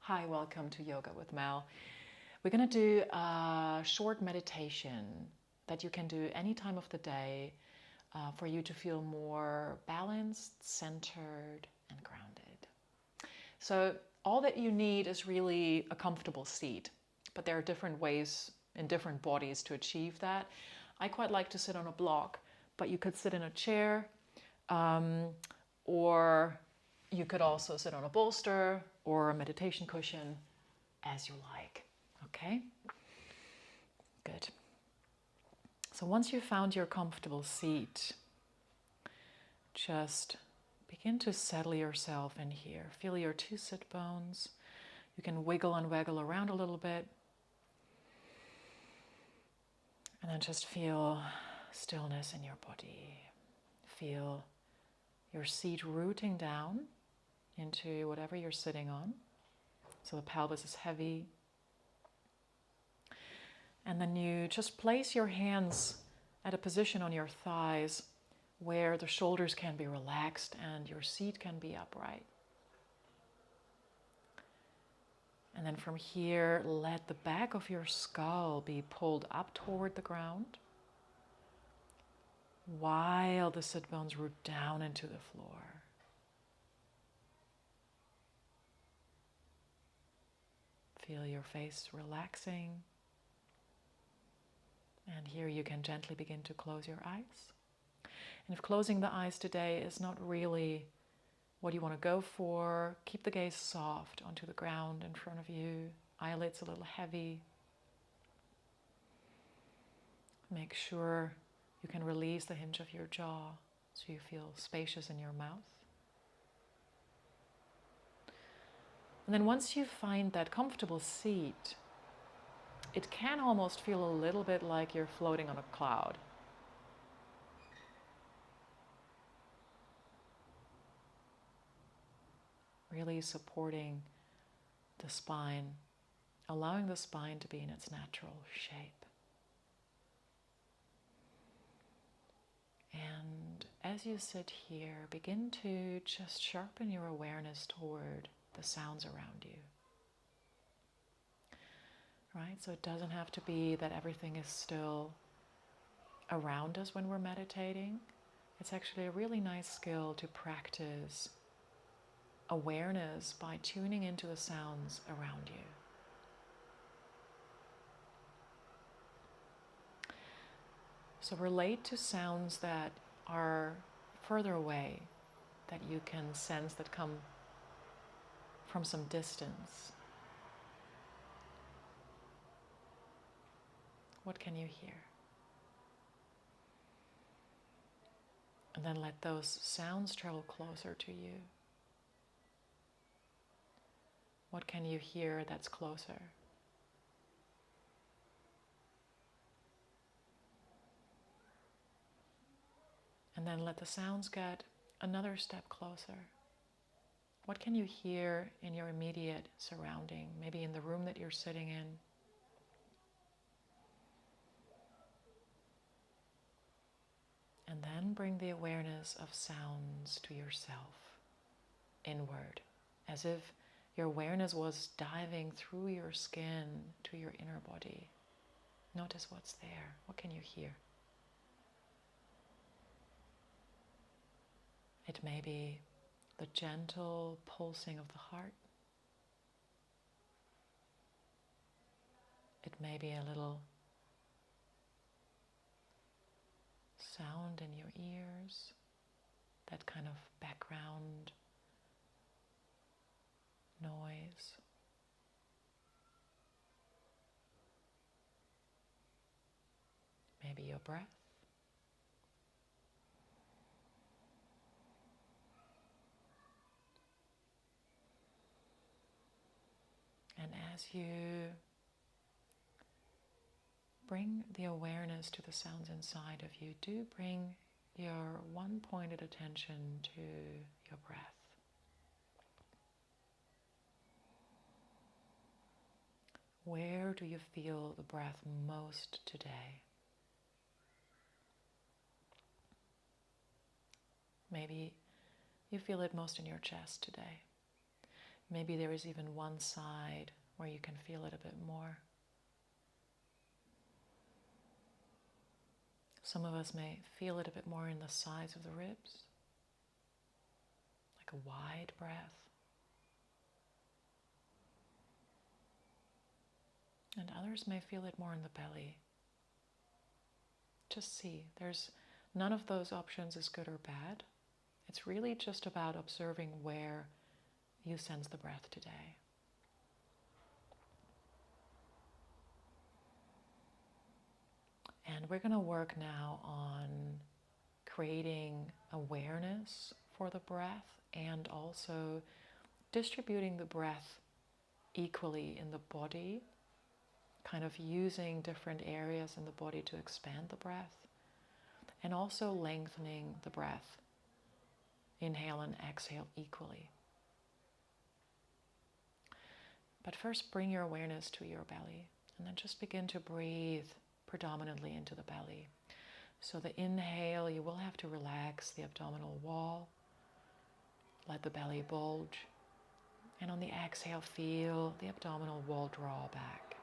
Hi, welcome to Yoga with Mel. We're going to do a short meditation that you can do any time of the day for you to feel more balanced, centered, and grounded. So all that you need is really a comfortable seat, but there are different ways in different bodies to achieve that. I quite like to sit on a block, but you could sit in a chair, or you could also sit on a bolster or a meditation cushion, as you like. Okay? Good. So once you've found your comfortable seat, just begin to settle yourself in here. Feel your two sit bones. You can wiggle and waggle around a little bit. And then just feel stillness in your body. Feel your seat rooting down into whatever you're sitting on. So the pelvis is heavy. And then you just place your hands at a position on your thighs where the shoulders can be relaxed and your seat can be upright. And then from here, let the back of your skull be pulled up toward the ground while the sit bones root down into the floor. Feel your face relaxing. And here you can gently begin to close your eyes. And if closing the eyes today is not really what you want to go for, keep the gaze soft onto the ground in front of you. Eyelids a little heavy. Make sure you can release the hinge of your jaw so you feel spacious in your mouth. And then once you find that comfortable seat, it can almost feel a little bit like you're floating on a cloud. Really supporting the spine, allowing the spine to be in its natural shape. And as you sit here, begin to just sharpen your awareness toward the sounds around you. Right? So it doesn't have to be that everything is still around us when we're meditating. It's actually a really nice skill to practice awareness by tuning into the sounds around you. So relate to sounds that are further away, that you can sense that come from some distance. What can you hear? And then let those sounds travel closer to you. What can you hear that's closer? And then let the sounds get another step closer. What can you hear in your immediate surrounding, maybe in the room that you're sitting in? And then bring the awareness of sounds to yourself, inward, as if your awareness was diving through your skin to your inner body. Notice what's there. What can you hear? It may be the gentle pulsing of the heart. It may be a little sound in your ears, that kind of background noise. Maybe your breath. And as you bring the awareness to the sounds inside of you, do bring your one-pointed attention to your breath. Where do you feel the breath most today? Maybe you feel it most in your chest today. Maybe there is even one side where you can feel it a bit more. Some of us may feel it a bit more in the sides of the ribs, like a wide breath. And others may feel it more in the belly. Just see, there's none of those options is good or bad. It's really just about observing where you sense the breath today. And we're going to work now on creating awareness for the breath and also distributing the breath equally in the body, kind of using different areas in the body to expand the breath, and also lengthening the breath. Inhale and exhale equally. But first bring your awareness to your belly and then just begin to breathe predominantly into the belly. So the inhale, you will have to relax the abdominal wall, let the belly bulge, and on the exhale, feel the abdominal wall draw back.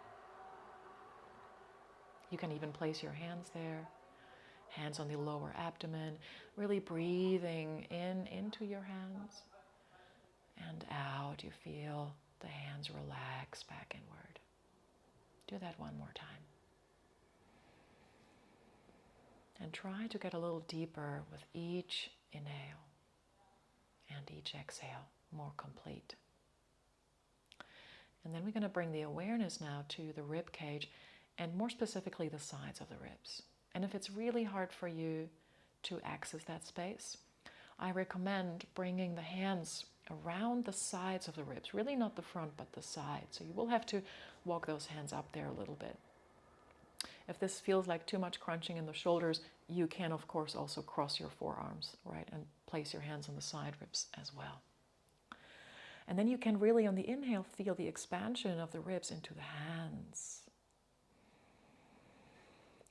You can even place your hands there, hands on the lower abdomen, really breathing in into your hands, and out you feel the hands relax back inward. Do that one more time. And try to get a little deeper with each inhale and each exhale, more complete. And then we're going to bring the awareness now to the rib cage, and more specifically the sides of the ribs. And if it's really hard for you to access that space, I recommend bringing the hands around the sides of the ribs, really not the front but the side. So you will have to walk those hands up there a little bit. If this feels like too much crunching in the shoulders, you can of course also cross your forearms, right, and place your hands on the side ribs as well. And then you can really on the inhale feel the expansion of the ribs into the hands.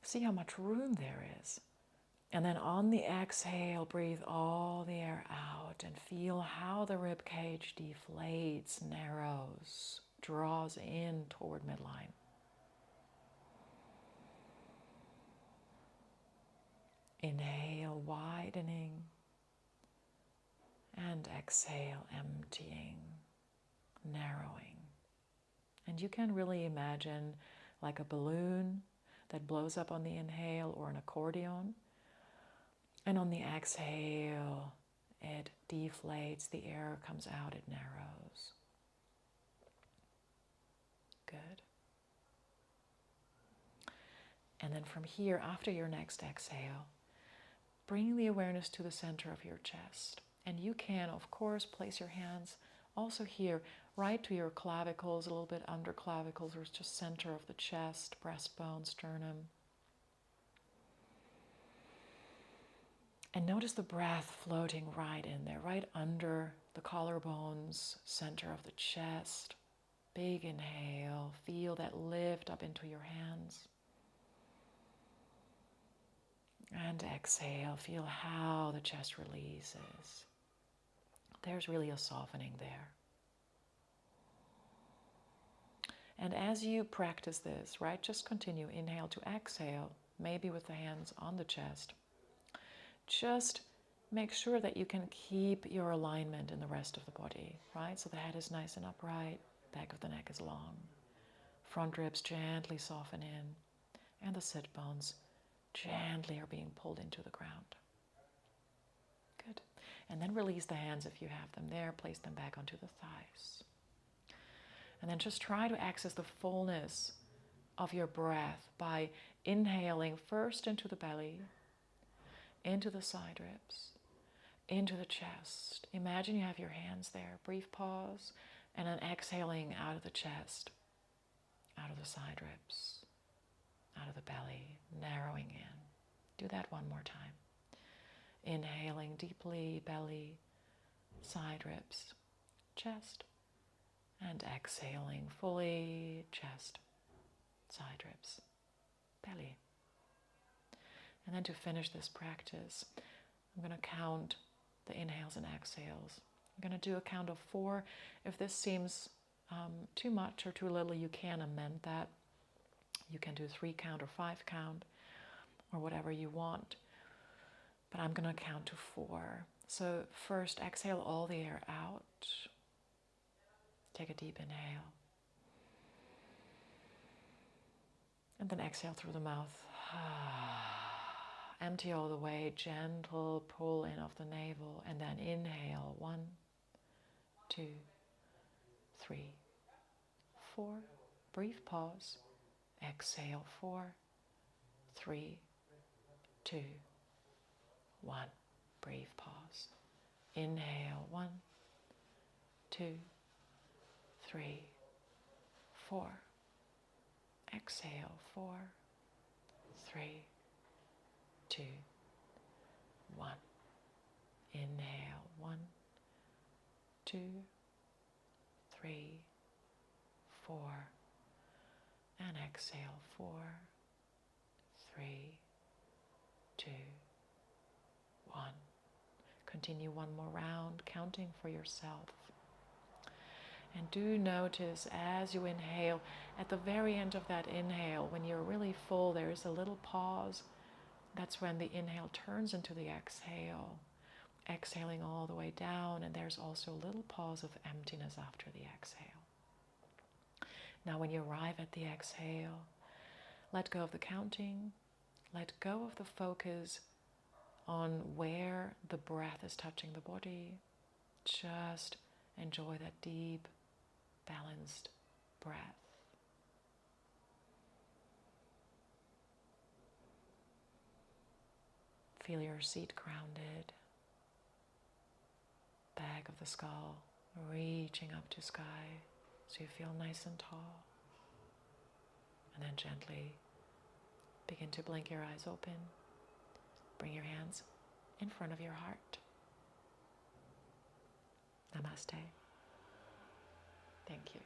See how much room there is. And then on the exhale, breathe all the air out and feel how the rib cage deflates, narrows, draws in toward midline. Inhale, widening, and exhale, emptying, narrowing. And you can really imagine like a balloon that blows up on the inhale or an accordion. And on the exhale, it deflates, the air comes out, it narrows. Good. And then from here, after your next exhale, bring the awareness to the center of your chest. And you can, of course, place your hands also here, right to your clavicles, a little bit under clavicles, or just center of the chest, breastbone, sternum. And notice the breath floating right in there, right under the collarbones, center of the chest. Big inhale, feel that lift up into your hands. And exhale, feel how the chest releases. There's really a softening there. And as you practice this, right, just continue, inhale to exhale, maybe with the hands on the chest. Just make sure that you can keep your alignment in the rest of the body, right? So the head is nice and upright, back of the neck is long. Front ribs gently soften in, and the sit bones gently are being pulled into the ground. Good. And then release the hands if you have them there, place them back onto the thighs. And then just try to access the fullness of your breath by inhaling first into the belly, into the side ribs, into the chest. Imagine you have your hands there. Brief pause, and then exhaling out of the chest, out of the side ribs, out of the belly, narrowing in. Do that one more time. Inhaling deeply, belly, side ribs, chest, and exhaling fully, chest, side ribs, belly. And then to finish this practice, I'm going to count the inhales and exhales I'm going to do a count of 4. If this seems too much or too little, you can amend that. You can do 3 count or 5 count or whatever you want. But I'm going to count to 4. So first, exhale all the air out. Take a deep inhale. And then exhale through the mouth. Empty all the way, gentle pull in of the navel, and then inhale. 1, 2, 3, 4. Brief pause. Exhale. 4, 3, 2, 1. Brief pause. Inhale. 1, 2, 3, 4. Exhale. 4, 3, 2, 1. Inhale. 1, 2, 3, 4. And exhale. 4, 3, 2, 1. Continue one more round, counting for yourself. And do notice as you inhale, at the very end of that inhale, when you're really full, there is a little pause. That's when the inhale turns into the exhale. Exhaling all the way down, and there's also a little pause of emptiness after the exhale. Now when you arrive at the exhale, let go of the counting, let go of the focus on where the breath is touching the body. Just enjoy that deep, balanced breath. Feel your seat grounded, back of the skull reaching up to sky so you feel nice and tall. And then gently begin to blink your eyes open. Bring your hands in front of your heart. Namaste. Thank you.